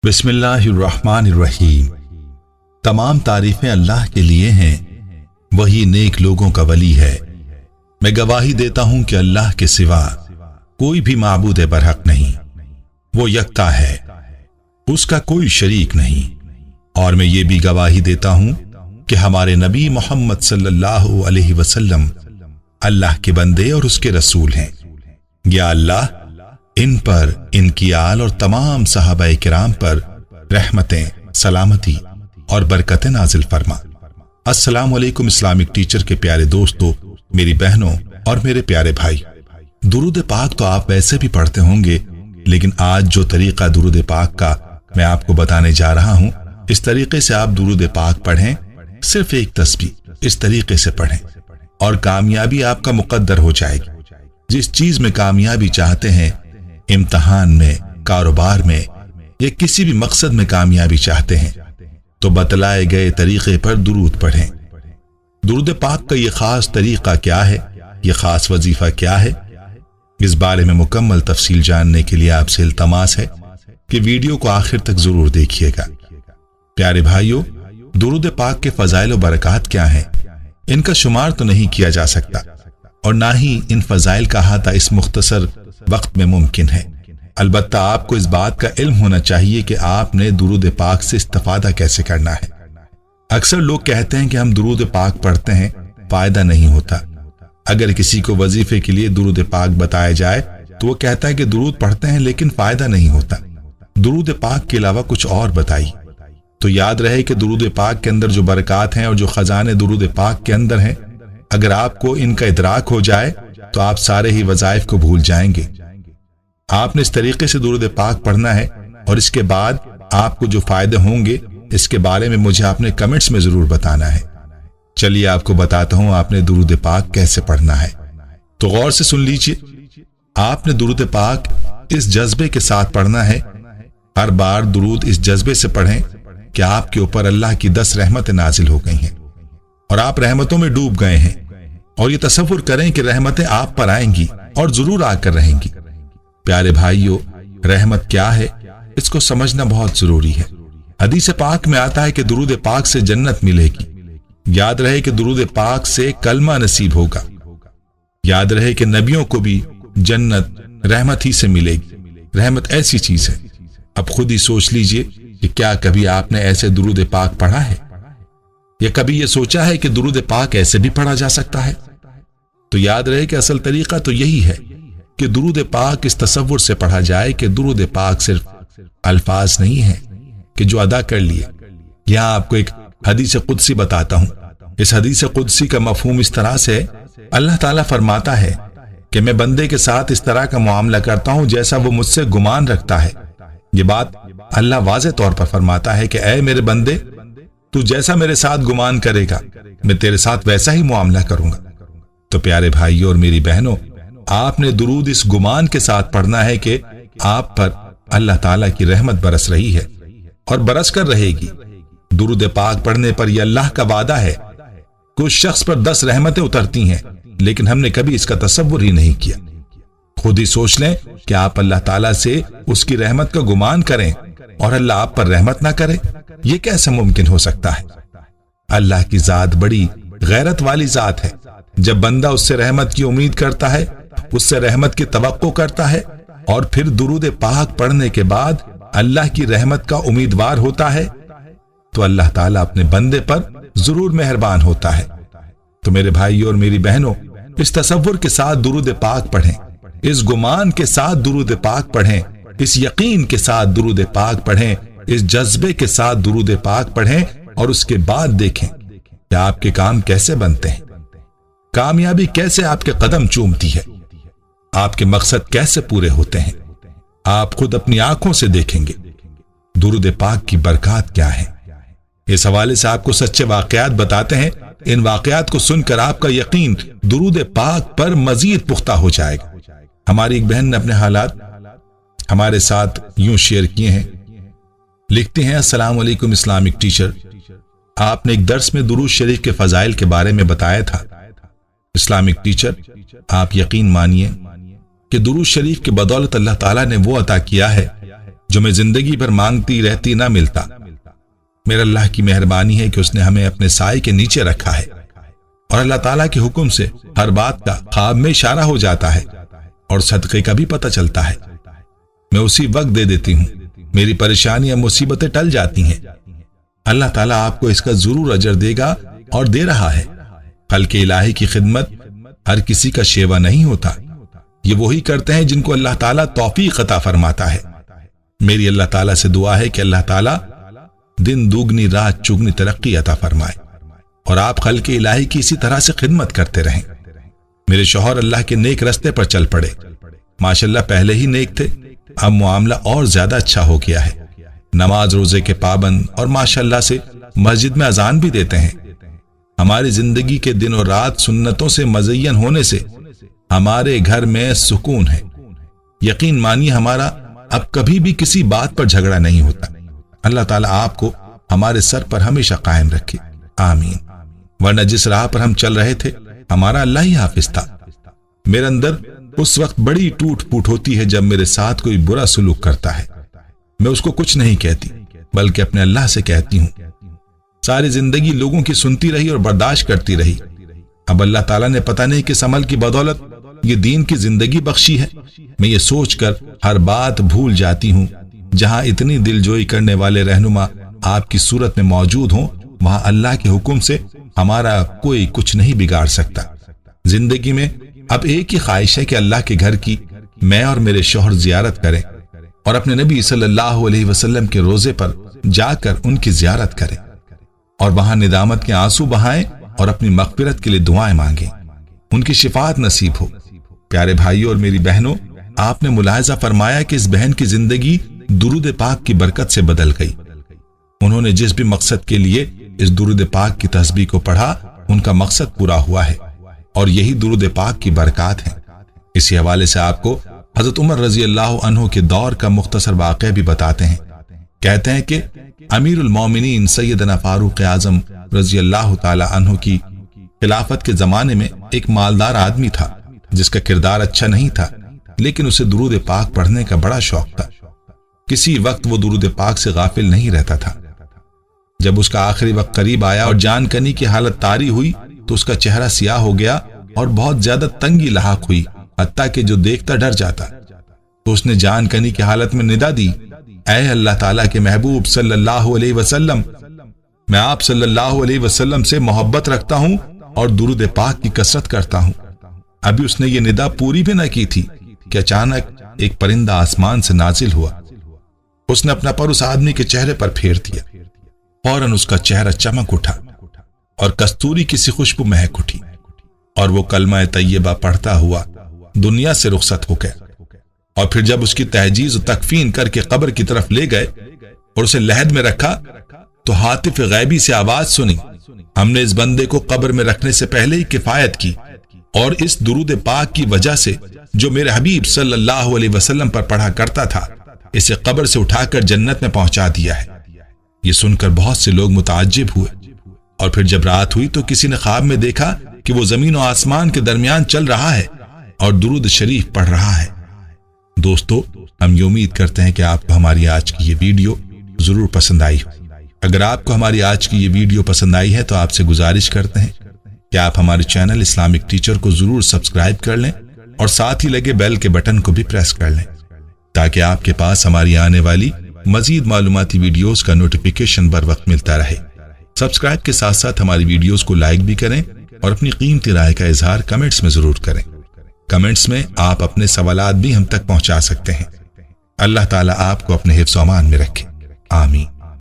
बिस्मिल्लाहिर्रहमानिर्रहीम। तमाम तारीफें अल्लाह के लिए हैं, वही नेक लोगों का वली है। मैं गवाही देता हूं कि अल्लाह के सिवा कोई भी माबूद बरहक नहीं, वो यकता है, उसका कोई शरीक नहीं। और मैं ये भी गवाही देता हूं कि हमारे नबी मोहम्मद सल्लल्लाहु अलैहि वसल्लम अल्लाह के बंदे और उसके रसूल हैं। या अल्लाह इन पर, इनकी आल और तमाम सहाबाए किराम पर रहमतें, सलामती और बरकतें नाजिल फरमा। अस्सलामु अलैकुम इस्लामिक टीचर के प्यारे दोस्तों, मेरी बहनों और मेरे प्यारे भाई। दुरूद पाक तो आप वैसे भी पढ़ते होंगे, लेकिन आज जो तरीका दुरूद पाक का मैं आपको बताने जा रहा हूं, इस तरीके से आप दुरूद पाक पढ़ें, सिर्फ एक तस्बीह इस तरीके से पढ़ें और कामयाबी आपका मुकद्दर हो जाएगी। जिस चीज में कामयाबी चाहते हैं, इम्तिहान में, कारोबार में या किसी भी मकसद में कामयाबी चाहते हैं, तो बतलाए गए तरीके पर दुरूद पढ़ें। दुरूद पाक का ये खास तरीका क्या है, ये खास वजीफा क्या है, इस बारे में मुकम्मल तफसील जानने के लिए आपसे इल्तमास है कि वीडियो को आखिर तक जरूर देखिएगा। प्यारे भाइयों, दुरूद पाक के फजाइल और बरकत क्या हैं, इनका शुमार तो नहीं किया जा सकता और ना ही इन फजाइल का अहाता इस मुख्तसर वक्त में मुमकिन है। अलबत्ता आपको इस बात का इल्म होना चाहिए कि आपने दुरूद पाक से इस्तिफादा कैसे करना है। अक्सर लोग कहते हैं कि हम दुरूद पाक पढ़ते हैं, फायदा नहीं होता। अगर किसी को वजीफे के लिए दुरूद पाक बताया जाए तो वो कहता है कि दुरूद पढ़ते हैं लेकिन फायदा नहीं होता, दुरूद पाक के अलावा कुछ और बताइए। तो याद रहे कि दुरूद पाक के अंदर जो बरकत हैं और जो खजाने दुरूद पाक के अंदर हैं, अगर आपको इनका इदराक हो जाए तो आप सारे ही वज़ाइफ को भूल जाएंगे। आपने इस तरीके से दुरूद पाक पढ़ना है और इसके बाद आपको जो फायदे होंगे इसके बारे में मुझे आपने कमेंट्स में जरूर बताना है। चलिए आपको बताता हूं आपने दुरूद पाक कैसे पढ़ना है। तो गौर से सुन लीजिए, आपने दुरूद पाक इस जज्बे के साथ पढ़ना है। हर बार दुरूद इस जज्बे से पढ़ें कि आपके ऊपर अल्लाह की 10 रहमतें नाजिल हो गई हैं और आप रहमतों में डूब गए हैं, और ये तसव्वुर करें कि रहमतें आप पर आएंगी और जरूर आकर रहेंगी। प्यारे भाइयों, रहमत क्या है इसको समझना बहुत जरूरी है। हदीस पाक में आता है कि दुरूद पाक से जन्नत मिलेगी। याद रहे कि दुरूद पाक से कलमा नसीब होगा। याद रहे कि नबियों को भी जन्नत रहमत ही से मिलेगी। रहमत ऐसी चीज है, अब खुद ही सोच लीजिए कि क्या कभी आपने ऐसे दुरूद पाक पढ़ा है, या कभी यह सोचा है कि दुरूद पाक ऐसे भी पढ़ा जा सकता है? तो याद रहे कि असल तरीका तो यही है कि दुरूद पाक इस तसव्वुर से पढ़ा जाए कि दुरूद पाक सिर्फ अल्फाज नहीं है कि जो अदा कर लिए। यहां आपको एक हदीस कुदसी बताता हूं। इस हदीस कुदसी का मफहूम इस तरह से, अल्लाह ताला फरमाता है कि मैं बंदे के साथ इस तरह का मुआमला करता हूं जैसा वो मुझसे गुमान रखता है। ये बात अल्लाह वाज़े तौर पर फरमाता है कि ऐ मेरे बंदे, तू जैसा मेरे साथ गुमान करेगा मैं तेरे साथ वैसा ही मुआमला करूंगा। तो प्यारे भाइयों और मेरी बहनों, आपने दुरूद इस गुमान के साथ पढ़ना है कि आप पर अल्लाह ताला की रहमत बरस रही है और बरस कर रहेगी। दुरूद पाक पढ़ने पर यह अल्लाह का वादा है। कुछ शख्स पर 10 रहमतें उतरती हैं, लेकिन हमने कभी इसका तसव्वुर ही नहीं किया। खुद ही सोच लें कि आप अल्लाह ताला से उसकी रहमत का गुमान करें और अल्लाह आप पर रहमत ना करे। यह कैसे मुमकिन हो सकता है? अल्लाह की जात बड़ी गैरत वाली जात है। जब बंदा उससे रहमत की उम्मीद करता है, उससे रहमत की तवक्को करता है और फिर दुरूद पाक पढ़ने के बाद अल्लाह की रहमत का उम्मीदवार होता है, तो अल्लाह ताला अपने बंदे पर जरूर मेहरबान होता है। तो मेरे भाइयों और मेरी बहनों, इस तसव्वुर के साथ दुरूद पाक पढ़ें, इस गुमान के साथ दुरूद पाक पढ़ें, इस यकीन के साथ दुरूद पाक पढ़ें, इस जज्बे के साथ दुरूद पाक पढ़ें और उसके बाद देखें कि आपके काम कैसे बनते हैं, कामयाबी कैसे आपके कदम चूमती है, आपके मकसद कैसे पूरे होते हैं। आप खुद अपनी आंखों से देखेंगे दुरूद पाक की बरकत क्या है। इस हवाले से आपको सच्चे वाकयात बताते हैं। इन वाकयात को सुनकर आपका यकीन दुरूद पाक पर मजीद पुख्ता हो जाएगा। हमारी एक बहन ने अपने हालात हमारे साथ यूं शेयर किए हैं। लिखते हैं, अस्सलाम वालेकुम इस्लामिक टीचर, आपने एक दर्स में दुरूद शरीफ के फजाइल के बारे में बताया था। इस्लामिक टीचर, आप यकीन मानिए कि दुरूद शरीफ की बदौलत अल्लाह ताला ने वो अता किया है جو میں زندگی بھر مانگتی رہتی نہ ملتا۔ میرا اللہ کی مہربانی ہے کہ اس نے ہمیں اپنے سائے کے نیچے رکھا ہے، اور اللہ تعالیٰ کے حکم سے ہر بات کا خواب میں اشارہ ہو جاتا ہے اور صدقے کا بھی پتہ چلتا ہے۔ میں اسی وقت دے دیتی ہوں، میری پریشانیاں مصیبتیں ٹل جاتی ہیں۔ اللہ تعالیٰ آپ کو اس کا ضرور اجر دے گا اور دے رہا ہے۔ خلق الہی کی خدمت ہر کسی کا شیوا نہیں ہوتا، یہ وہی کرتے ہیں جن کو اللہ تعالیٰ توفیق عطا فرماتا ہے۔ میری اللہ تعالیٰ سے دعا ہے کہ اللہ تعالیٰ دن دوگنی رات چگنی ترقی عطا فرمائے اور آپ خلق الہی کی اسی طرح سے خدمت کرتے رہیں۔ میرے شوہر اللہ کے نیک رستے پر چل پڑے، ماشاءاللہ پہلے ہی نیک تھے، اب معاملہ اور زیادہ اچھا ہو گیا ہے۔ نماز روزے کے پابند اور ماشاءاللہ سے مسجد میں اذان بھی دیتے ہیں۔ ہماری زندگی کے دن اور رات سنتوں سے مزین ہونے سے ہمارے گھر میں سکون ہے۔ یقین مانیے ہمارا اب کبھی بھی کسی بات پر جھگڑا نہیں ہوتا۔ اللہ تعالیٰ آپ کو ہمارے سر پر ہمیشہ قائم رکھے، آمین۔ ورنہ جس راہ پر ہم چل رہے تھے ہمارا اللہ ہی حافظ تھا۔ میرے اندر اس وقت بڑی ٹوٹ پوٹ ہوتی ہے جب میرے ساتھ کوئی برا سلوک کرتا ہے، میں اس کو کچھ نہیں کہتی بلکہ اپنے اللہ سے کہتی ہوں۔ ساری زندگی لوگوں کی سنتی رہی اور برداشت کرتی رہی، اب اللہ تعالیٰ نے پتہ نہیں کس عمل کی بدولت یہ دین کی زندگی بخشی ہے۔ میں یہ سوچ کر ہر بات بھول جاتی ہوں، جہاں اتنی دلجوئی کرنے والے رہنما آپ کی صورت میں موجود ہوں وہاں اللہ کے حکم سے ہمارا کوئی کچھ نہیں بگاڑ سکتا۔ زندگی میں اب ایک ہی خواہش ہے کہ اللہ کے گھر کی میں اور میرے شوہر زیارت کریں اور اپنے نبی صلی اللہ علیہ وسلم کے روزے پر جا کر ان کی زیارت کریں اور وہاں ندامت کے آنسو بہائیں اور اپنی مغفرت کے لیے دعائیں مانگیں، ان کی شفاعت نصیب ہو۔ پیارے بھائیوں اور میری بہنوں، آپ نے ملاحظہ فرمایا کہ اس بہن کی زندگی درود پاک کی برکت سے بدل گئی۔ انہوں نے جس بھی مقصد کے لیے اس درود پاک کی تسبیح کو پڑھا ان کا مقصد پورا ہوا ہے، اور یہی درود پاک کی برکات ہیں۔ اسی حوالے سے آپ کو حضرت عمر رضی اللہ عنہ کے دور کا مختصر واقعہ بھی بتاتے ہیں۔ کہتے ہیں کہ امیر المومنین سیدنا فاروق اعظم رضی اللہ تعالی عنہ کی خلافت کے زمانے میں ایک مالدار آدمی تھا جس کا کردار اچھا نہیں تھا، لیکن اسے درود پاک پڑھنے کا بڑا شوق تھا۔ کسی وقت وہ درود پاک سے غافل نہیں رہتا تھا۔ جب اس کا آخری وقت قریب آیا اور جان کنی کی حالت طاری ہوئی تو اس کا چہرہ سیاہ ہو گیا اور بہت زیادہ تنگی لاحق ہوئی، حتیٰ کہ جو دیکھتا ڈر جاتا۔ تو اس نے جان کنی کی حالت میں ندا دی، اے اللہ تعالیٰ کے محبوب صلی اللہ علیہ وسلم، میں آپ صلی اللہ علیہ وسلم سے محبت رکھتا ہوں اور درود پاک کی کثرت کرتا ہوں۔ ابھی اس نے یہ ندا پوری بھی نہ کی تھی کہ اچانک ایک پرندہ آسمان سے نازل ہوا۔ اس نے اپنا پر اس آدمی کے چہرے پر پھیر دیا، فوراً اس کا چہرہ چمک اٹھا اور کستوری کی سی خوشبو مہک اٹھی، اور وہ کلمہ طیبہ پڑھتا ہوا دنیا سے رخصت ہو گیا۔ اور پھر جب اس کی تہجیز و تکفین کر کے قبر کی طرف لے گئے اور اسے لحد میں رکھا تو ہاتف غیبی سے آواز سنی، ہم نے اس بندے کو قبر میں رکھنے سے پہلے ہی کفایت کی، اور اس درود پاک کی وجہ سے جو میرے حبیب صلی اللہ علیہ وسلم پر پڑھا کرتا تھا اسے قبر سے اٹھا کر جنت میں پہنچا دیا ہے۔ یہ سن کر بہت سے لوگ متعجب ہوئے، اور پھر جب رات ہوئی تو کسی نے خواب میں دیکھا کہ وہ زمین و آسمان کے درمیان چل رہا ہے اور درود شریف پڑھ رہا ہے۔ دوستو، ہم یہ امید کرتے ہیں کہ آپ کو ہماری آج کی یہ ویڈیو ضرور پسند آئی ہو۔ اگر آپ کو ہماری آج کی یہ ویڈیو پسند آئی ہے تو آپ سے گزارش کرتے ہیں کہ آپ ہمارے چینل اسلامک ٹیچر کو ضرور سبسکرائب کر لیں اور ساتھ ہی لگے بیل کے بٹن کو بھی پریس کر لیں تاکہ آپ کے پاس ہماری آنے والی مزید معلوماتی ویڈیوز کا نوٹیفیکیشن بر وقت ملتا رہے۔ سبسکرائب کے ساتھ ساتھ ہماری ویڈیوز کو لائک بھی کریں اور اپنی قیمتی رائے کا اظہار کمنٹس میں ضرور کریں۔ کمنٹس میں آپ اپنے سوالات بھی ہم تک پہنچا سکتے ہیں۔ اللہ تعالیٰ آپ کو اپنے حفظ و امان میں رکھے، آمین۔